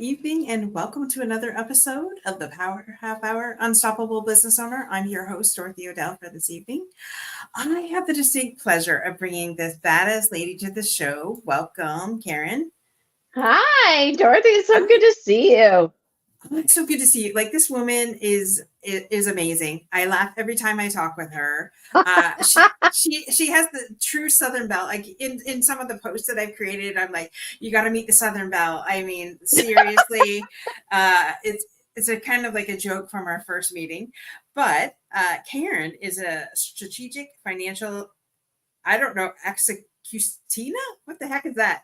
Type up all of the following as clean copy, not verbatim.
evening, and welcome to another episode of the Power Half Hour Unstoppable Business Owner. I'm your host, Dorothy O'Dell, for this evening. I have the distinct pleasure of bringing this badass lady to the show. Welcome, Karen. Hi, Dorothy. It's so good to see you. It's so good to see you. Like, this woman is amazing. I laugh every time I talk with her. She has the true Southern belle. Like in some of the posts that I've created, I'm like, you got to meet the Southern belle. I mean, seriously, it's a kind of like a joke from our first meeting. But Karen is a strategic financial, I don't know, executina. What the heck is that?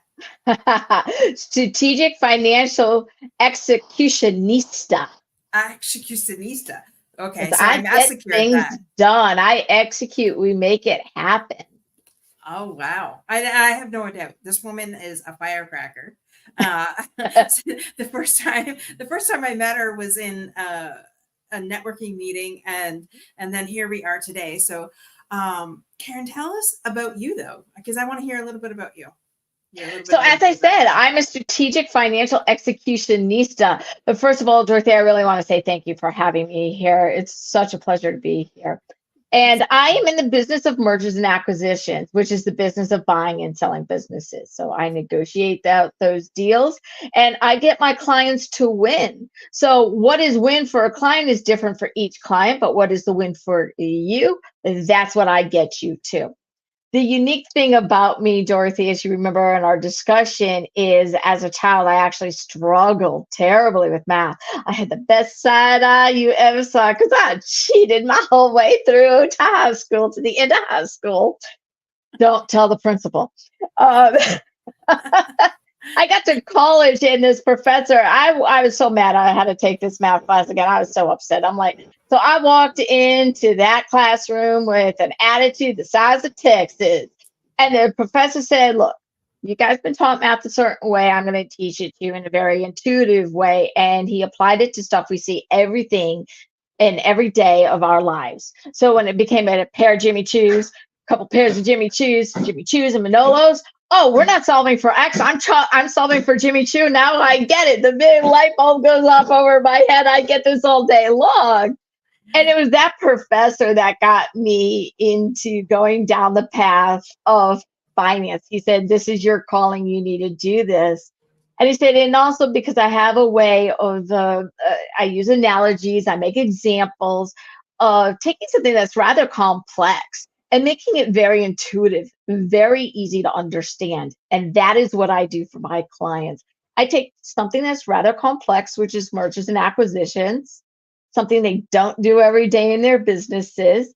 Strategic financial executionista. Executionista. Okay, 'Cause so I I get massacred things that. done. I execute. We make it happen. Oh wow! I have no doubt this woman is a firecracker. Uh, the first time I met her was in a networking meeting, and then here we are today. So, Karen, tell us about you though, because I want to hear a little bit about you. Yeah, a little bit So, about as I your said, background. I'm a strategic financial executionista. But first of all, Dorothy, I really want to say thank you for having me here. It's such a pleasure to be here. And I am in the business of mergers and acquisitions, which is the business of buying and selling businesses. So I negotiate those deals and I get my clients to win. So what is win for a client is different for each client, but what is the win for you? That's what I get you to. The unique thing about me, Dorothy, as you remember in our discussion, is as a child, I actually struggled terribly with math. I had the best side eye you ever saw because I cheated my whole way through to high school, to the end of high school. Don't tell the principal. Um, I got to college and this professor, I was so mad I had to take this math class again. I was so upset. I'm like, so I walked into that classroom with an attitude the size of Texas. And the professor said, look, you guys been taught math a certain way. I'm going to teach it to you in a very intuitive way. And he applied it to stuff we see everything in every day of our lives. So when it became a pair of Jimmy Choos, a couple pairs of Jimmy Choos and Manolos, oh, we're not solving for X. I'm solving for Jimmy Choo. Now I get it. The big light bulb goes off over my head. I get this all day long. And it was that professor that got me into going down the path of finance. He said, this is your calling. You need to do this. And he said, and also because I have a way of, I use analogies, I make examples of taking something that's rather complex and making it very intuitive, very easy to understand. And that is what I do for my clients. I take something that's rather complex, which is mergers and acquisitions, something they don't do every day in their businesses.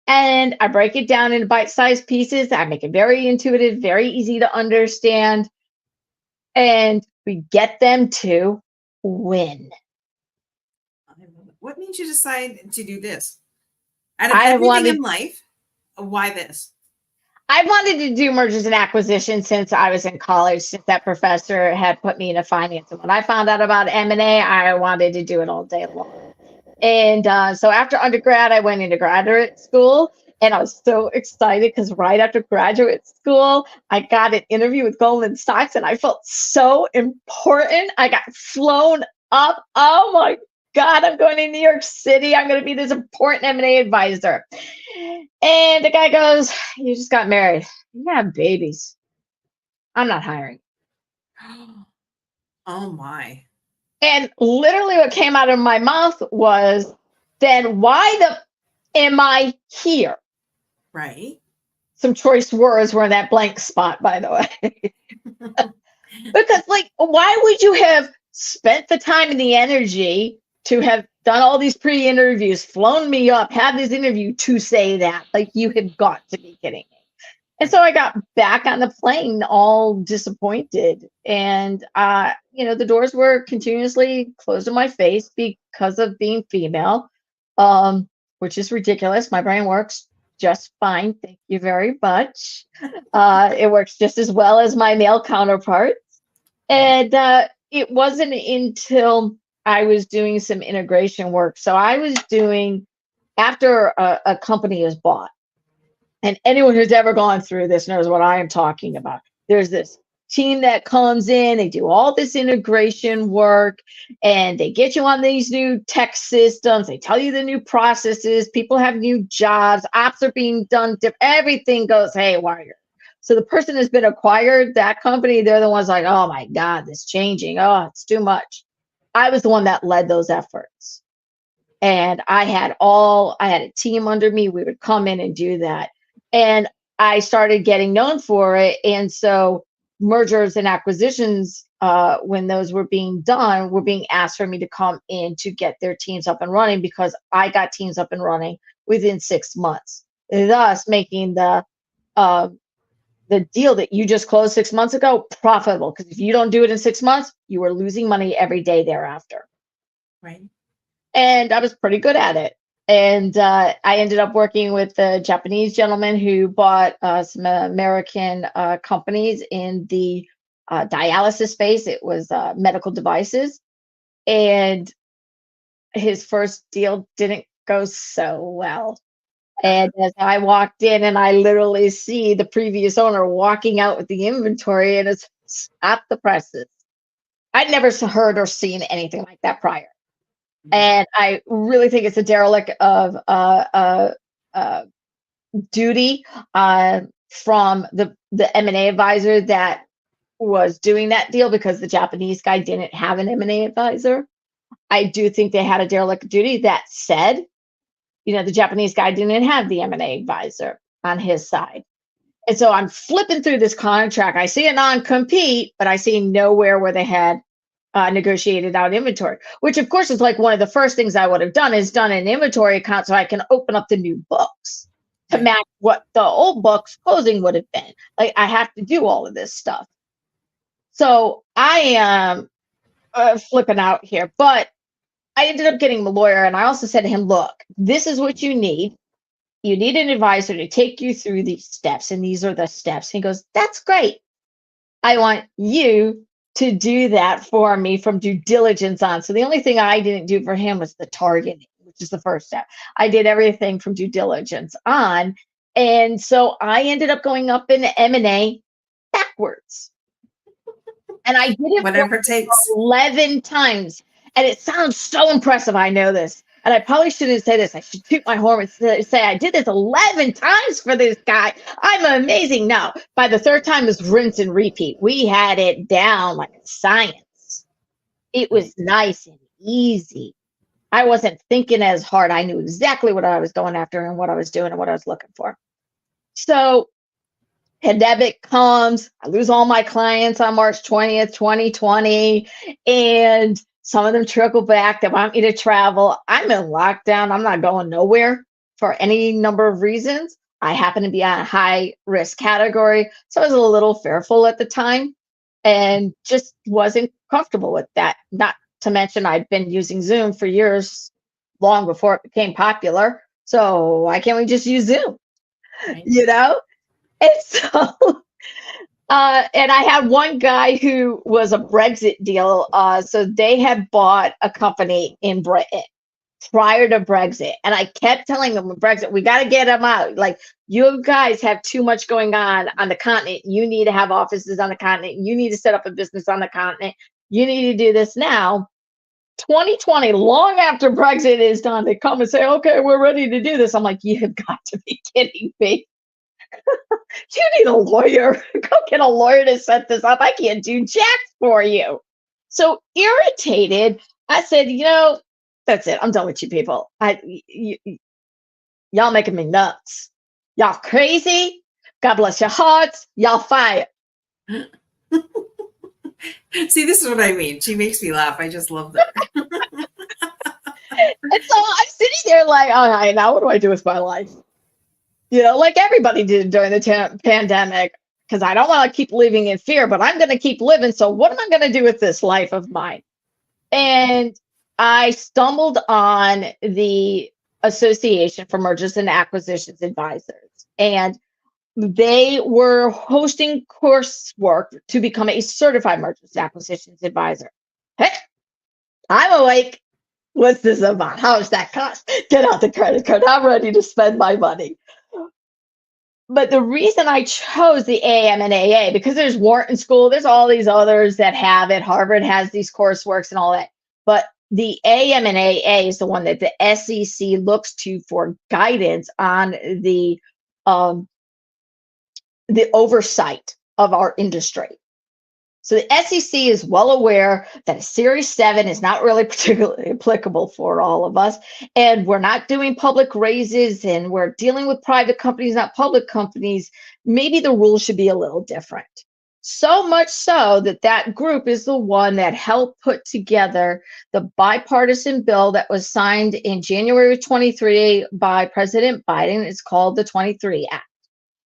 And I break it down into bite-sized pieces. I make it very intuitive, very easy to understand. And we get them to win. What made you decide to do this? Out of I have everything in wanted life, why this? I wanted to do mergers and acquisitions since I was in college, since that professor had put me into finance. And when I found out about M&A, I wanted to do it all day long. And so after undergrad, I went into graduate school. And I was so excited because right after graduate school, I got an interview with Goldman Sachs and I felt so important. I got flown up. Oh my God, I'm going to New York City. I'm going to be this important M&A advisor. And the guy goes, you just got married. You have babies. I'm not hiring. Oh my. And literally what came out of my mouth was, then why the am I here? Right. Some choice words were in that blank spot, by the way. Because, like, why would you have spent the time and the energy to have done all these pre-interviews, flown me up, had this interview to say that? Like, you have got to be kidding me. And so I got back on the plane all disappointed. And, the doors were continuously closed in my face because of being female, which is ridiculous. My brain works just fine. Thank you very much. It works just as well as my male counterparts. And it wasn't until I was doing some integration work. So I was doing, after a company is bought, and anyone who's ever gone through this knows what I am talking about. There's this team that comes in, they do all this integration work, and they get you on these new tech systems. They tell you the new processes. People have new jobs. Ops are being done. Everything goes haywire. So the person has been acquired, that company, they're the ones like, oh my God, this changing. Oh, it's too much. I was the one that led those efforts. And I had a team under me. We would come in and do that. And I started getting known for it. And so mergers and acquisitions, when those were being done, were being asked for me to come in to get their teams up and running, because I got teams up and running within 6 months, thus making the deal that you just closed 6 months ago profitable. Because if you don't do it in 6 months, you are losing money every day thereafter. Right. And I was pretty good at it. And I ended up working with a Japanese gentleman who bought some American companies in the dialysis space. It was medical devices. And his first deal didn't go so well. And as I walked in, and I literally see the previous owner walking out with the inventory, and it's stop the presses. I'd never heard or seen anything like that prior. And I really think it's a derelict of duty from the M&A advisor that was doing that deal, because the Japanese guy didn't have an M&A advisor. I do think they had a derelict of duty. That said, the Japanese guy didn't have the M&A advisor on his side. And so I'm flipping through this contract. I see a non-compete, but I see nowhere where they had negotiated out inventory, which of course is like one of the first things I would have done, is done an inventory account so I can open up the new books to match what the old books closing would have been. Like, I have to do all of this stuff. So I am flipping out here, but I ended up getting the lawyer, and I also said to him, look, this is what you need. You need an advisor to take you through these steps, and these are the steps. He goes, that's great. I want you to do that for me from due diligence on. So the only thing I didn't do for him was the targeting, which is the first step. I did everything from due diligence on. And so I ended up going up in M&A backwards. And I did it Whatever it takes. 11 times. And it sounds so impressive. I know this. And I probably shouldn't say this. I should toot my horn and say I did this 11 times for this guy. I'm amazing. No, by the third time, it was rinse and repeat. We had it down like science. It was nice and easy. I wasn't thinking as hard. I knew exactly what I was going after and what I was doing and what I was looking for. So pandemic comes. I lose all my clients on March 20th, 2020. And some of them trickle back. They want me to travel. I'm in lockdown. I'm not going nowhere for any number of reasons. I happen to be on a high risk category. So I was a little fearful at the time and just wasn't comfortable with that. Not to mention, I'd been using Zoom for years, long before it became popular. So why can't we just use Zoom? Right. And so and I had one guy who was a Brexit deal. So they had bought a company in Britain prior to Brexit. And I kept telling them, with Brexit, we got to get them out. Like, you guys have too much going on the continent. You need to have offices on the continent. You need to set up a business on the continent. You need to do this now. 2020, long after Brexit is done, they come and say, okay, we're ready to do this. I'm like, you have got to be kidding me. You need a lawyer. Go get a lawyer to set this up. I can't do jack for you. So irritated, I said, that's it. I'm done with you people. Y'all making me nuts. Y'all crazy. God bless your hearts. Y'all fire. See, this is what I mean. She makes me laugh. I just love that. And so I'm sitting there like, all right, now what do I do with my life? Like everybody did during the pandemic, because I don't want to keep living in fear, but I'm going to keep living. So what am I going to do with this life of mine? And I stumbled on the Association for Mergers and Acquisitions Advisors, and they were hosting coursework to become a certified mergers and acquisitions advisor. Hey, I'm awake. What's this about? How much that cost? Get out the credit card. I'm ready to spend my money. But the reason I chose the AM and AA, because there's Wharton School, there's all these others that have it. Harvard has these courseworks and all that. But the AM and AA is the one that the SEC looks to for guidance on the oversight of our industry. So the SEC is well aware that a Series 7 is not really particularly applicable for all of us. And we're not doing public raises and we're dealing with private companies, not public companies. Maybe the rules should be a little different. So much so that that group is the one that helped put together the bipartisan bill that was signed in January of 23 by President Biden. It's called the 23 Act.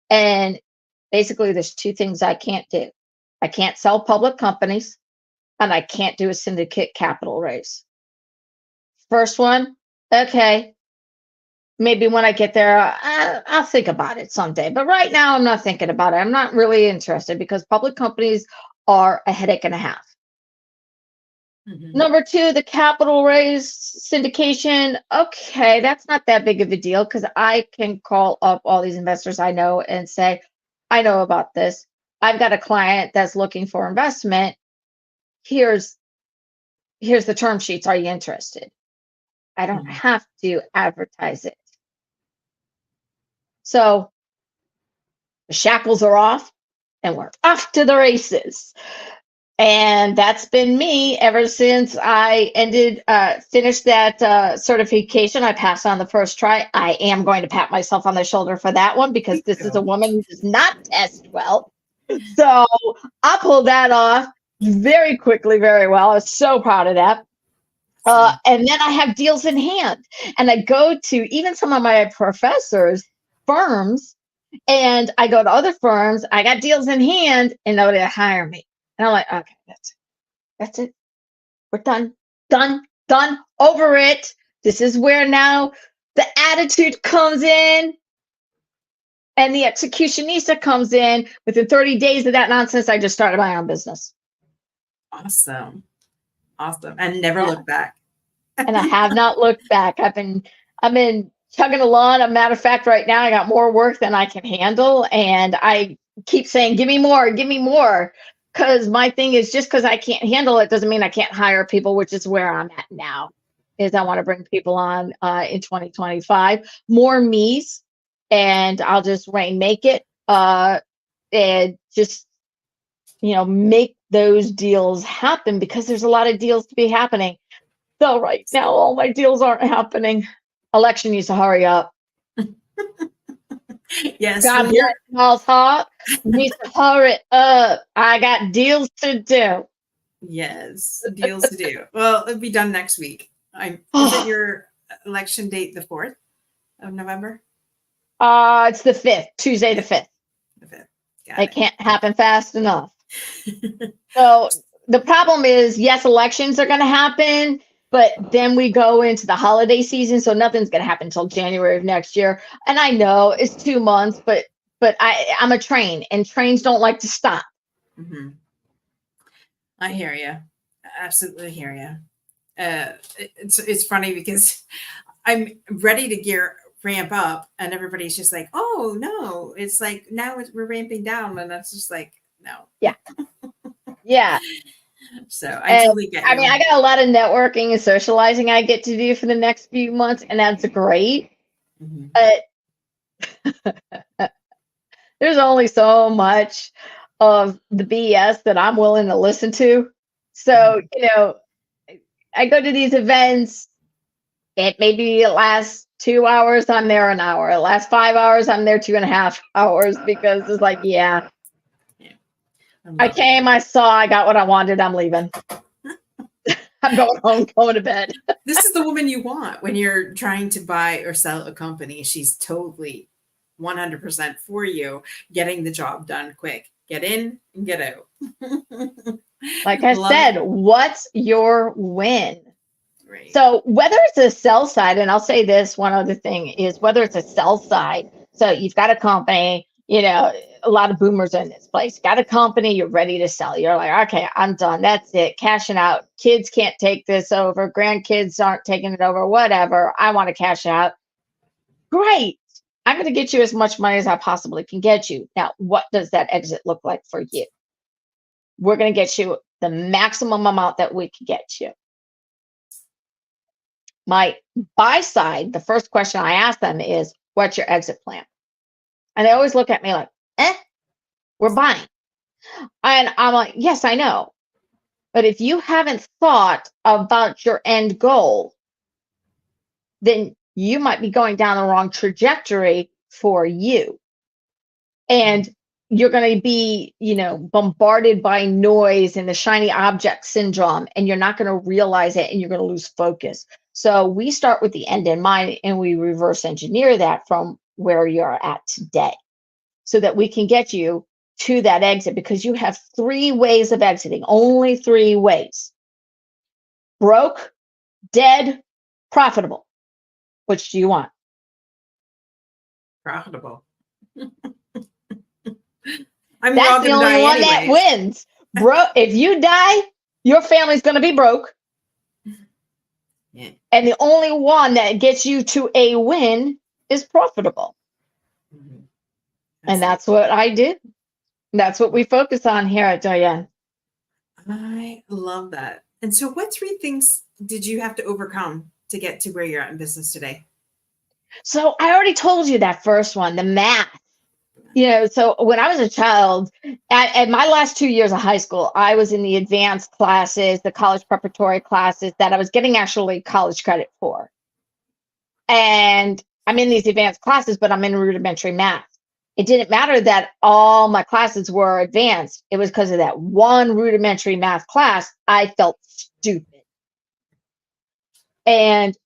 And basically, there's two things I can't do. I can't sell public companies, and I can't do a syndicate capital raise. First one, okay, maybe when I get there, I'll think about it someday. But right now, I'm not thinking about it. I'm not really interested because public companies are a headache and a half. Number two, the capital raise syndication. Okay, that's not that big of a deal because I can call up all these investors I know and say, I know about this. I've got a client that's looking for investment. Here's the term sheets. Are you interested? I don't have to advertise it. So the shackles are off and we're off to the races. And that's been me ever since I finished that certification. I passed on the first try. I am going to pat myself on the shoulder for that one because this is a woman who does not test well. So I pulled that off very quickly, very well. I was so proud of that. And then I have deals in hand. And I go to even some of my professors' firms, and I go to other firms. I got deals in hand, and nobody will hire me. And I'm like, okay, that's it. We're done, over it. This is where now the attitude comes in. And the executionista comes in. Within 30 days of that nonsense, I just started my own business. Awesome. And never looked back. And I have not looked back. I've been chugging along. As a matter of fact, right now I got more work than I can handle. And I keep saying, give me more. Because my thing is just because I can't handle it doesn't mean I can't hire people, which is where I'm at now. Is I want to bring people on in 2025. More me's. And I'll just make it and just, make those deals happen because there's a lot of deals to be happening. So right now, all my deals aren't happening. Election needs to hurry up. Yes. God bless hot. Needs to hurry up. I got deals to do. Yes, deals to do. Well, it'll be done next week. Is it your election date the 4th of November? It's the 5th, Tuesday the 5th. The 5th. It can't happen fast enough. So the problem is, yes, elections are going to happen, but then we go into the holiday season, so nothing's going to happen until January of next year. And I know it's 2 months, but I'm a train, and trains don't like to stop. Mm-hmm. I hear you. Absolutely hear you. It's funny because I'm ready to ramp up, and everybody's just like, oh no, it's like now we're ramping down, and that's just like, no. Yeah. So I totally get you. I mean, I got a lot of networking and socializing I get to do for the next few months, and that's great. Mm-hmm. But there's only so much of the BS that I'm willing to listen to. So, I go to these events. It maybe lasts 2 hours, I'm there an hour. It lasts 5 hours, I'm there 2.5 hours because it's like, yeah. I came, I saw, I got what I wanted, I'm leaving. I'm going home, going to bed. This is the woman you want when you're trying to buy or sell a company. She's totally 100% for you, getting the job done quick. Get in and get out. Like I said, what's your win? Right. So whether it's a sell side, and I'll say this, one other thing is whether it's a sell side, so you've got a company, a lot of boomers in this place, got a company, you're ready to sell. You're like, okay, I'm done. That's it. Cashing out. Kids can't take this over. Grandkids aren't taking it over, whatever. I want to cash out. Great. I'm going to get you as much money as I possibly can get you. Now, what does that exit look like for you? We're going to get you the maximum amount that we can get you. My buy side, the first question I ask them is, what's your exit plan? And they always look at me like, we're buying. And I'm like, yes, I know. But if you haven't thought about your end goal, then you might be going down the wrong trajectory for you. And you're going to be, bombarded by noise and the shiny object syndrome, and you're not going to realize it, and you're going to lose focus. So we start with the end in mind, and we reverse engineer that from where you're at today so that we can get you to that exit, because you have 3 ways of exiting, only 3 ways: broke, dead, profitable. Which do you want? Profitable. That's the only one that wins. If you die, your family's going to be broke. Yeah. And the only one that gets you to a win is profitable. Mm-hmm. And that's what I do. That's what we focus on here at Diane. I love that. And so what 3 things did you have to overcome to get to where you're at in business today? So I already told you that first one, the math. So when I was a child, at my last 2 years of high school, I was in the advanced classes, the college preparatory classes that I was getting actually college credit for. And I'm in these advanced classes, but I'm in rudimentary math. It didn't matter that all my classes were advanced. It was because of that one rudimentary math class, I felt stupid. And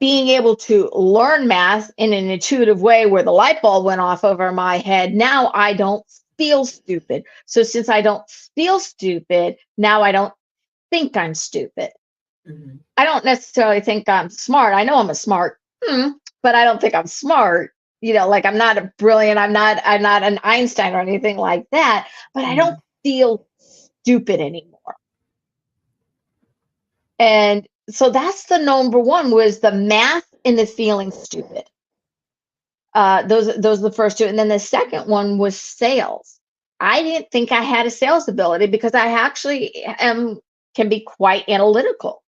being able to learn math in an intuitive way where the light bulb went off over my head, now I don't feel stupid. So since I don't feel stupid, now I don't think I'm stupid. Mm-hmm. I don't necessarily think I'm smart. I know I'm a smart, but I don't think I'm smart. Like I'm not a brilliant, I'm not an Einstein or anything like that, but I don't feel stupid anymore. And so that's the number one, was the math and the feeling stupid. Those are the first 2. And then the second one was sales. I didn't think I had a sales ability because I actually can be quite analytical.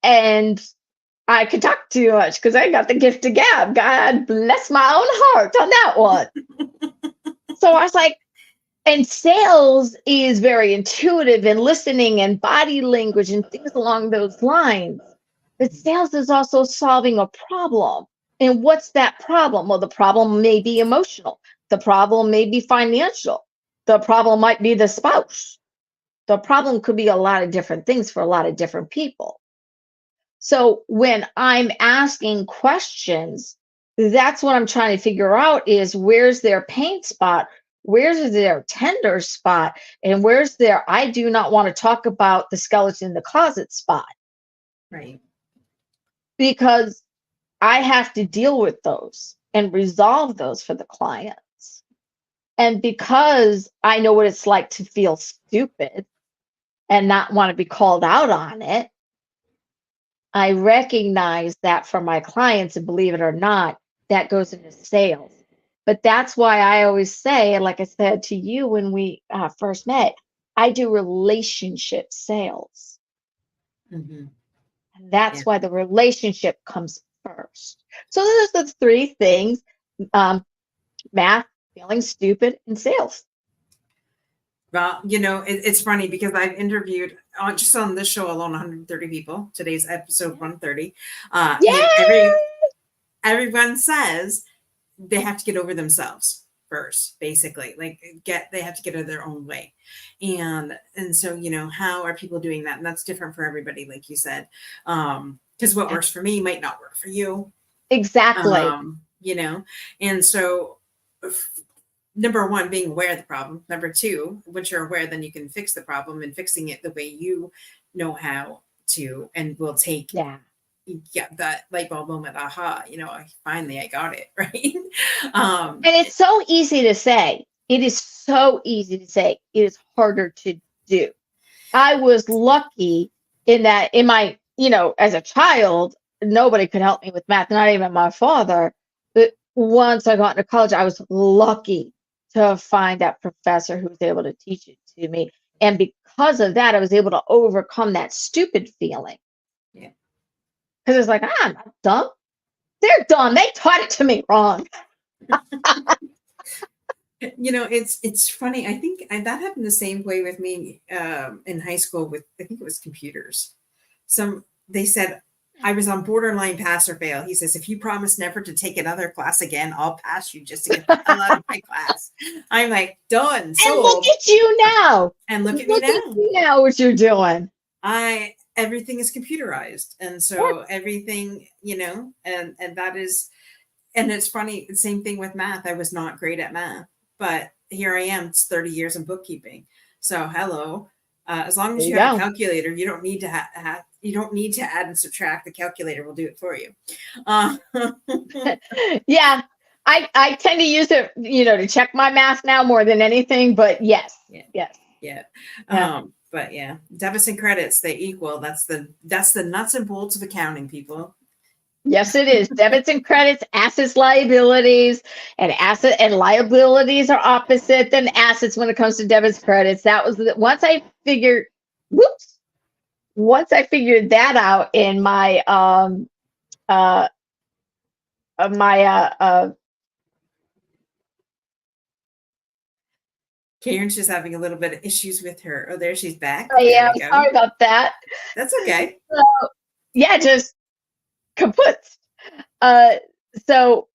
And I could talk too much because I got the gift of gab. God bless my own heart on that one. So I was like, and sales is very intuitive and listening and body language and things along those lines. But sales is also solving a problem. And what's that problem? Well, the problem may be emotional. The problem may be financial. The problem might be the spouse. The problem could be a lot of different things for a lot of different people. So when I'm asking questions, that's what I'm trying to figure out is where's their pain spot? Where's their tender spot? And where's their, I do not want to talk about the skeleton in the closet spot? Right. Because I have to deal with those and resolve those for the clients. And because I know what it's like to feel stupid and not want to be called out on it, I recognize that for my clients, and believe it or not, that goes into sales. But that's why I always say, and like I said to you when we first met, I do relationship sales. Mm-hmm. And that's why the relationship comes first. So those are the 3 things: math, feeling stupid, and sales. Well, it's funny because I've interviewed just on this show alone 130 people. Today's episode 130. And everyone says they have to get over themselves first, basically. Like they have to get out of their own way. And so, how are people doing that? And that's different for everybody, like you said. Because what works for me might not work for you. Exactly. And so number 1, being aware of the problem. Number 2, once you're aware, then you can fix the problem, and fixing it the way you know how to, and will take that light bulb moment. Aha, finally I got it. Right. And it's so easy to say. It is so easy to say. It is harder to do. I was lucky in that in my, as a child, nobody could help me with math, not even my father. once I got into college, I was lucky to find that professor who was able to teach it to me. And because of that, I was able to overcome that stupid feeling. Yeah. Because it's like, I'm not dumb. They're dumb. They taught it to me wrong. It's funny. I think that happened the same way with me in high school with, I think it was computers. They said I was on borderline pass or fail. He says, if you promise never to take another class again, I'll pass you just to get the hell out of my class. I'm like, done, And look sold. at you now. And look at me Look at now. you now, what you're doing. Everything is computerized. And Yeah. so everything, and that is, and it's funny, the same thing with math. I was not great at math, but here I am. It's 30 years in bookkeeping. So hello. As long as There you you have a go. calculator, you don't need to you don't need to add and subtract. The calculator will do it for you. Yeah. I tend to use it, to check my math now more than anything, but yes. Yeah. Yes. Yeah. Yeah. But yeah, debits and credits, they equal. That's the nuts and bolts of accounting, people. Yes, it is. Debits and credits, assets, liabilities, and asset and liabilities are opposite than assets when it comes to debits, credits. That was once I figured, whoops, once I figured that out in my uh my Karen's just having a little bit of issues with her. Oh, there she's back. There yeah, we go. sorry about that. That's okay. So, yeah, just kaput. So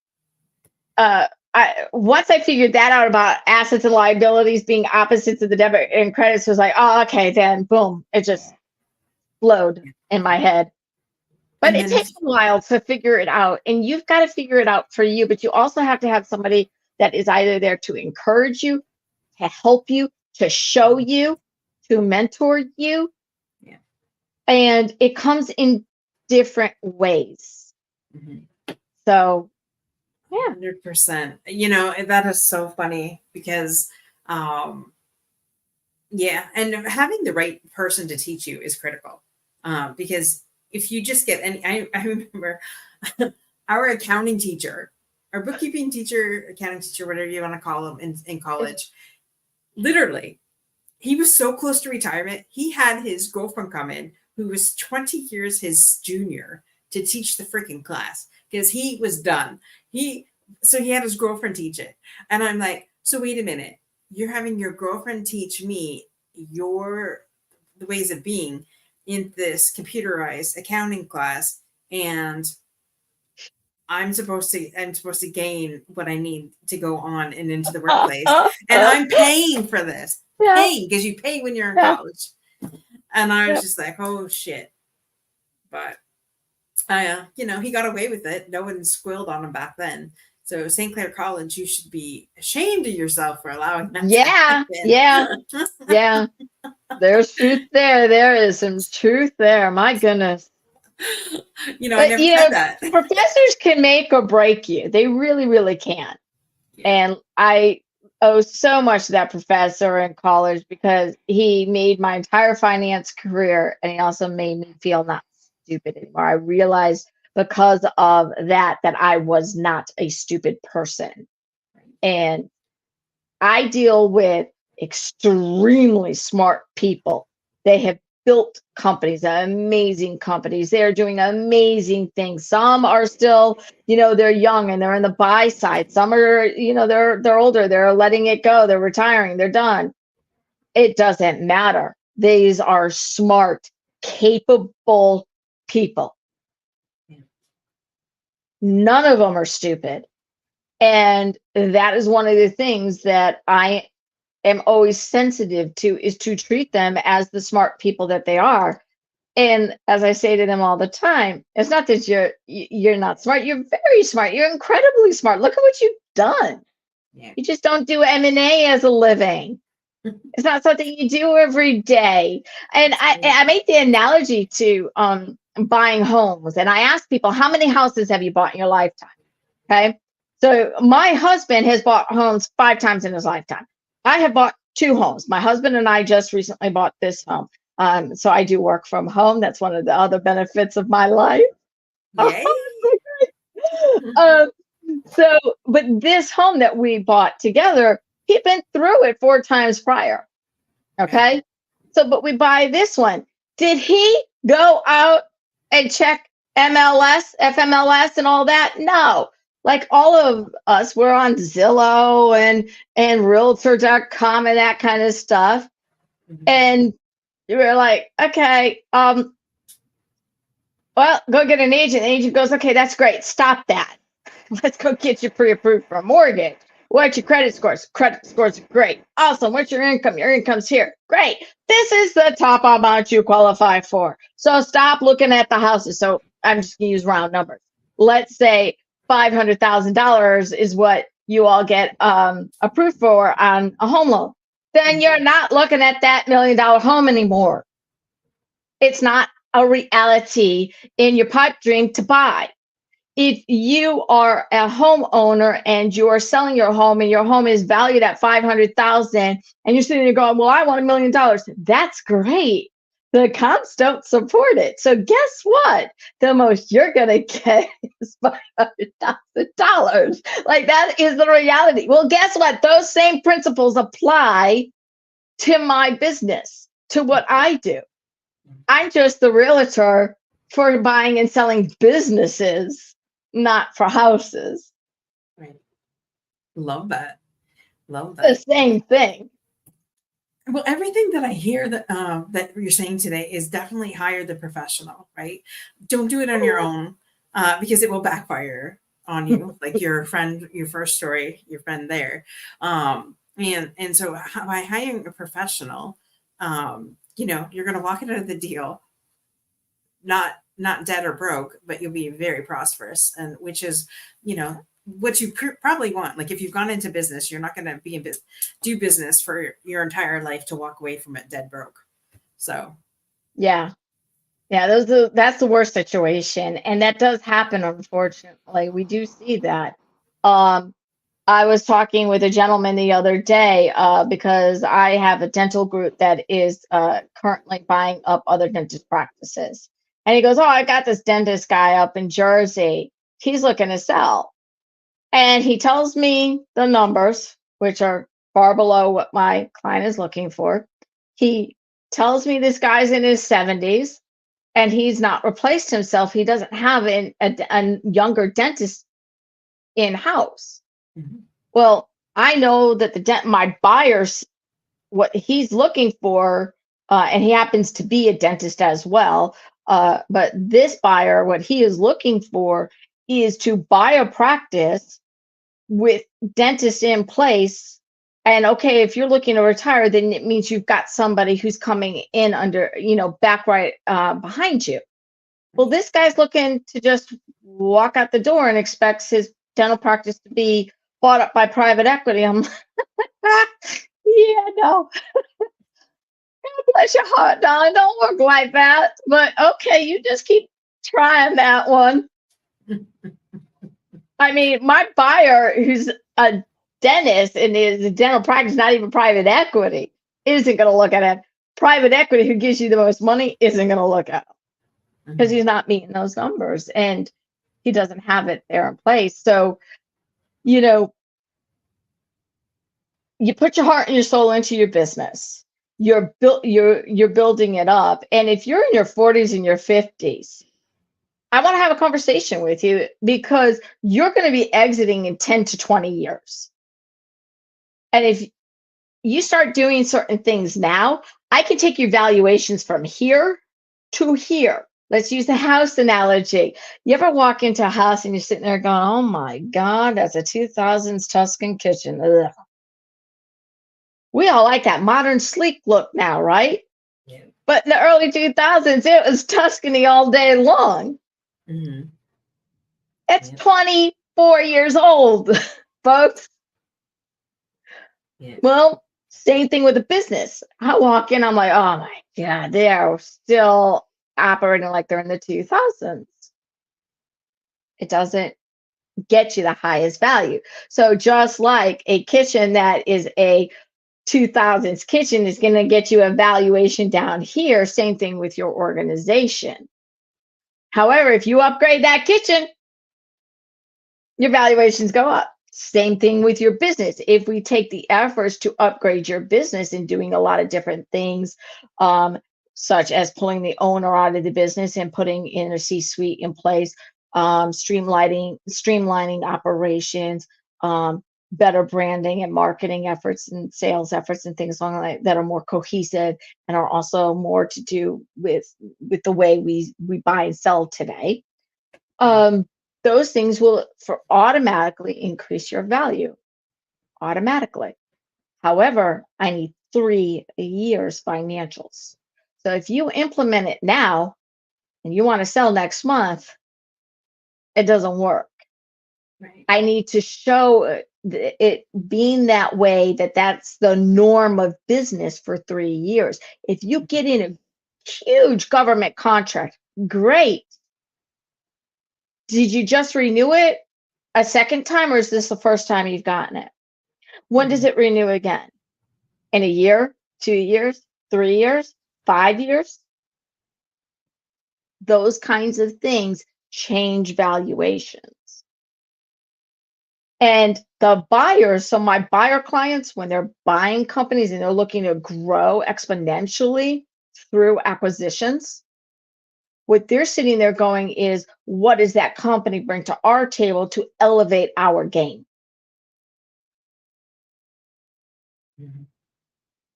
once I figured that out about assets and liabilities being opposites of the debit and credits, was like, oh, okay, then boom, it just flowed in my head. But And it then takes a while to figure it out, and you've got to figure it out for you. But you also have to have somebody that is either there to encourage you, to help you, to show you, to mentor you. Yeah. And it comes in different ways. Mm-hmm. So, yeah. 100%. That is so funny because, yeah, and having the right person to teach you is critical. Because if you just get any, I remember our accounting teacher, our bookkeeping teacher, accounting teacher, whatever you want to call him in college, literally, he was so close to retirement. He had his girlfriend come in who was 20 years his junior to teach the freaking class because he was done. So he had his girlfriend teach it. And I'm like, so wait a minute. You're having your girlfriend teach me the ways of being in this computerized accounting class, and I'm supposed to gain what I need to go on and into the workplace, and I'm paying for this. Yeah. Paying because you pay when you're in college. And I was just like, oh shit. But he got away with it. No one squealed on him back then. So St. Clair College, you should be ashamed of yourself for allowing that to happen. Yeah. There's truth there. There is some truth there. My goodness. I never said that. Professors can make or break you. They really, really can. Yeah. And I owe so much to that professor in college because he made my entire finance career, and he also made me feel not stupid anymore. I realized because of that I was not a stupid person. And I deal with extremely smart people. They have built companies, amazing companies. They're doing amazing things. Some are still, they're young and they're in the buy side. Some are, they're older. They're letting it go. They're retiring. They're done. It doesn't matter. These are smart, capable people. None of them are stupid. And that is one of the things that I am always sensitive to, is to treat them as the smart people that they are. And as I say to them all the time, it's not that you're not smart. You're very smart. You're incredibly smart. Look at what you've done. Yeah. You just don't do M&A as a living. It's not something you do every day. And I make the analogy to buying homes. And I ask people, how many houses have you bought in your lifetime? Okay. So my husband has bought homes 5 times in his lifetime. I have bought 2 homes. My husband and I just recently bought this home. So I do work from home. That's one of the other benefits of my life. Yay. So, but this home that we bought together, he'd been through it 4 times prior. Okay. So, but we buy this one. Did he go out and check MLS, FMLS, and all that? No. Like all of us, we're on Zillow and Realtor.com and that kind of stuff. And we're like, okay, well, go get an agent. The agent goes, okay, that's great. Stop that. Let's go get you pre-approved for a mortgage. What's your credit scores? Credit scores are great. Awesome. What's your income? Your income's here. Great. This is the top amount you qualify for. So stop looking at the houses. So I'm just going to use round numbers. Let's say $500,000 is what you all get approved for on a home loan. Then you're not looking at that $1 million home anymore. It's not a reality in your pipe dream to buy. If you are a homeowner and you are selling your home and your home is valued at $500,000 and you're sitting there going, well, I want $1 million. That's great. The comps don't support it. So guess what? The most you're going to get is $500,000. Like that is the reality. Well, guess what? Those same principles apply to my business, to what I do. I'm just the realtor for buying and selling businesses, not for houses. Right. Love that. Love The that. same thing. Well, everything that I hear that you're saying today is definitely hire the professional, right? Don't do it on your own because it will backfire on you, like your friend, your first story, your friend there. And so by hiring a professional, you're going to walk out of the deal not dead or broke, but you'll be very prosperous, and which is, what you probably want. Like if you've gone into business, you're not going to be do business for your entire life to walk away from it dead broke. So yeah, that's the worst situation, and that does happen. Unfortunately, we do see that. I was talking with a gentleman the other day because I have a dental group that is currently buying up other dentist practices. And he goes, oh, I got this dentist guy up in Jersey. He's looking to sell. And he tells me the numbers, which are far below what my client is looking for. He tells me this guy's in his 70s and he's not replaced himself. He doesn't have a younger dentist in-house. Mm-hmm. Well, I know that my buyer's what he's looking for, and he happens to be a dentist as well. But this buyer, what he is looking for is to buy a practice with dentists in place. And okay, if you're looking to retire, then it means you've got somebody who's coming in under, back right behind you. Well, this guy's looking to just walk out the door and expects his dental practice to be bought up by private equity. I'm like, yeah, no. God bless your heart, darling. Don't work like that. But okay, you just keep trying that one. I mean, my buyer, who's a dentist and is a dental practice, not even private equity, isn't going to look at it. Private equity, who gives you the most money, isn't going to look at it because he's not meeting those numbers and he doesn't have it there in place. So, you put your heart and your soul into your business. You're building it up. And if you're in your 40s and your 50s, I want to have a conversation with you because you're going to be exiting in 10 to 20 years. And if you start doing certain things now, I can take your valuations from here to here. Let's use the house analogy. You ever walk into a house and you're sitting there going, oh my God, that's a 2000s Tuscan kitchen. Ugh. We all like that modern sleek look now, right? Yeah. But in the early 2000s, it was Tuscany all day long. Mm-hmm. It's 24 years old, folks. Yeah. Well, same thing with a business. I walk in, I'm like, oh my God, they are still operating like they're in the 2000s. It doesn't get you the highest value. So just like a kitchen that is a 2000s kitchen is going to get you a valuation down here, same thing with your organization. However, if you upgrade that kitchen, your valuations go up. Same thing with your business. If we take the efforts to upgrade your business and doing a lot of different things, such as pulling the owner out of the business and putting in a C-suite in place, streamlining operations, better branding and marketing efforts and sales efforts and things along that are more cohesive and are also more to do with the way we buy and sell today. Those things will automatically increase your value automatically. However, I need 3 years financials. So if you implement it now and you want to sell next month, it doesn't work. Right. I need to show it being that way, that's the norm of business for 3 years. If you get in a huge government contract, great. Did you just renew it a second time, or is this the first time you've gotten it? When does it renew again? In a year, 2 years, 3 years, 5 years? Those kinds of things change valuations. And the buyers, so my buyer clients, when they're buying companies and they're looking to grow exponentially through acquisitions, what they're sitting there going is, what does that company bring to our table to elevate our game?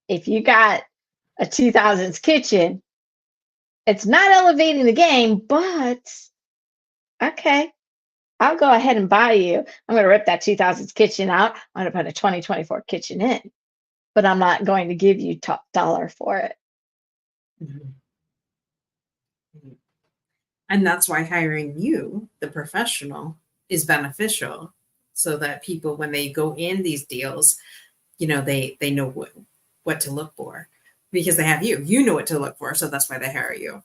If you got a 2000s kitchen, it's not elevating the game, but okay, I'll go ahead and buy you. I'm going to rip that 2000s kitchen out. I'm going to put a 2024 kitchen in, but I'm not going to give you top dollar for it. And that's why hiring you, the professional, is beneficial, so that people, when they go in these deals, they know what to look for, because they have you know what to look for. So that's why they hire you.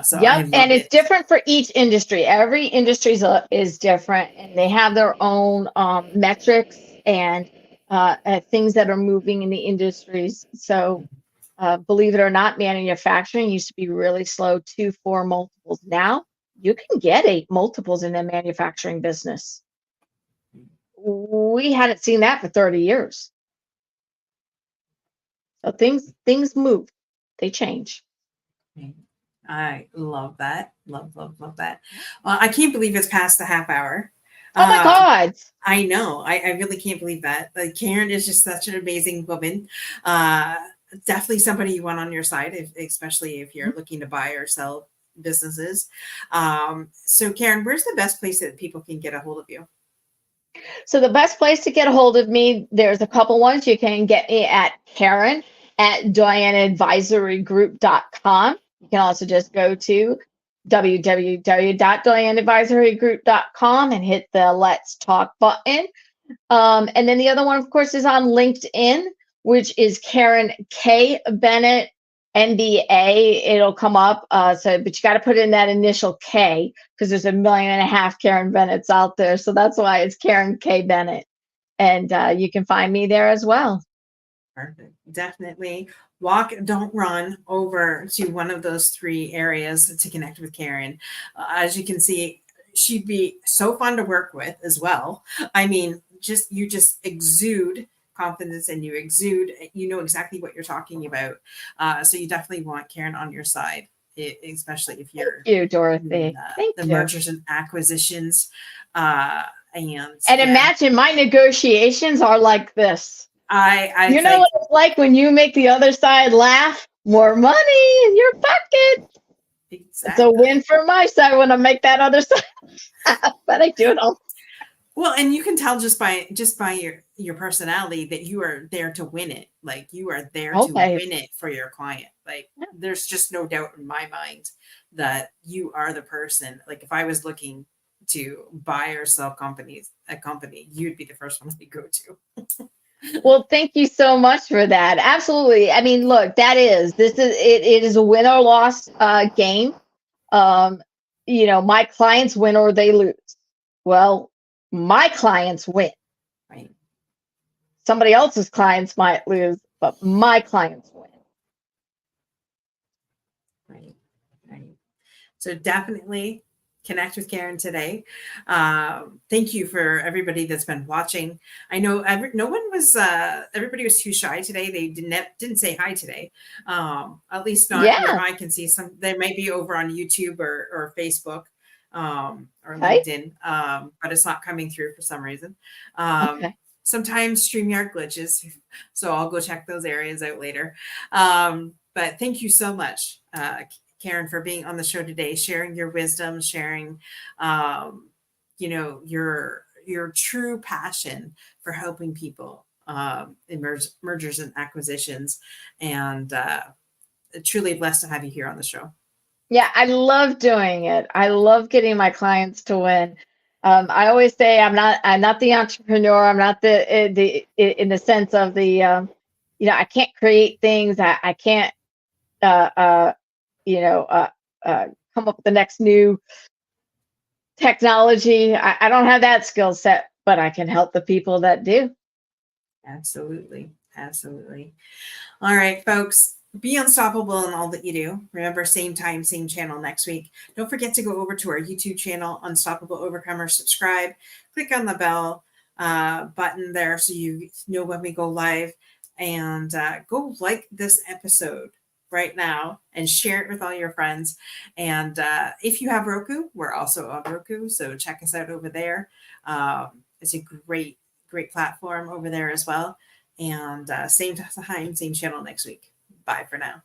So yep, and it's different for each industry. Every industry is different, and they have their own metrics and things that are moving in the industries. So believe it or not, manufacturing used to be really slow, 2-4 multiples. Now you can get 8 multiples in the manufacturing business. We hadn't seen that for 30 years. So things move, they change. I love that. Love that. Well, I can't believe it's past the half hour. Oh my God. I know. I really can't believe that. Like, Karen is just such an amazing woman. Definitely somebody you want on your side, especially if you're looking to buy or sell businesses. So Karen, where's the best place that people can get a hold of you? So the best place to get a hold of me, there's a couple ones. You can get me at Karen@DianeAdvisoryGroup.com. You can also just go to www.DianeAdvisoryGroup.com and hit the Let's Talk button. And then the other one, of course, is on LinkedIn, which is Karen K. Bennett, MBA. It'll come up. But you got to put in that initial K, because there's 1.5 million Karen Bennett's out there. So that's why it's Karen K. Bennett. And you can find me there as well. Perfect. Definitely don't run over to one of those 3 areas to connect with Karen. As you can see, she'd be so fun to work with as well. I mean, you just exude confidence, and you know exactly what you're talking about. So you definitely want Karen on your side, especially if you're Thank you, Dorothy. the mergers and acquisitions. And imagine my negotiations are like this. I know what it's like when you make the other side laugh? More money in your pocket. Exactly. It's a win for my side when I make that other side laugh, but I do it all. Well, and you can tell just by your personality that you are there to win it. Like, you are there to win it for your client. Like, there's just no doubt in my mind that you are the person. Like, if I was looking to buy or sell a company, you'd be the first one to go to. Well, thank you so much for that. Absolutely. I mean, look, it is a win or loss game. My clients win or they lose. Well, my clients win. Right. Somebody else's clients might lose, but my clients win. Right. So definitely, connect with Karen today. Thank you for everybody that's been watching. I know no one was, everybody was too shy today. They didn't say hi today. At least not where Yeah. I can see. Some they may be over on YouTube or Facebook or Okay. LinkedIn, but it's not coming through for some reason. Okay. Sometimes StreamYard glitches, so I'll go check those areas out later. But thank you so much, Karen, for being on the show today, sharing your wisdom, sharing, your true passion for helping people in mergers and acquisitions, and truly blessed to have you here on the show. Yeah, I love doing it. I love getting my clients to win. I always say I'm not the entrepreneur. I'm not the in the sense of the I can't create things. I can't uh, uh, you know come up with the next new technology. I don't have that skill set, but I can help the people that do. Absolutely. Absolutely. All right, folks, be unstoppable in all that you do. Remember, same time, same channel next week. Don't forget to go over to our YouTube channel, Unstoppable Overcomer, subscribe, click on the bell button there so you know when we go live, and go like this episode right now and share it with all your friends. And if you have Roku, we're also on Roku, so check us out over there. It's a great platform over there as well. And same time, same channel next week. Bye for now.